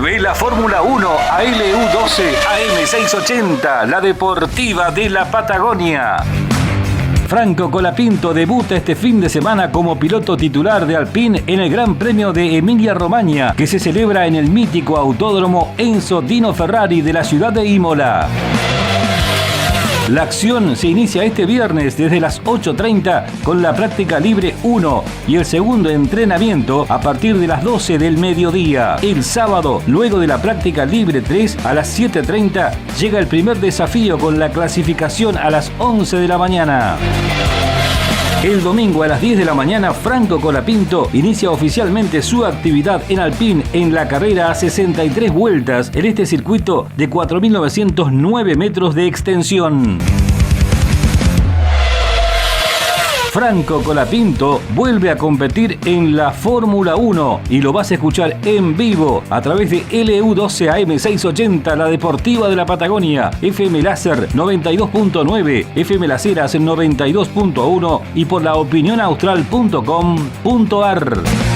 Vuelve la Fórmula 1 a LU12 AM680, la deportiva de la Patagonia. Franco Colapinto debuta este fin de semana como piloto titular de Alpine en el Gran Premio de Emilia-Romagna, que se celebra en el mítico autódromo Enzo Dino Ferrari de la ciudad de Imola. La acción se inicia este viernes desde las 8:30 con la práctica libre 1 y el segundo entrenamiento a partir de las 12 del mediodía. El sábado, luego de la práctica libre 3 a las 7:30, llega el primer desafío con la clasificación a las 11 de la mañana. El domingo a las 10 de la mañana, Franco Colapinto inicia oficialmente su actividad en Alpine en la carrera a 63 vueltas en este circuito de 4.909 metros de extensión. Franco Colapinto vuelve a competir en la Fórmula 1 y lo vas a escuchar en vivo a través de LU12 AM680, la deportiva de la Patagonia, FM Láser 92.9, FM Las Heras 92.1 y por laopinionaustral.com.ar.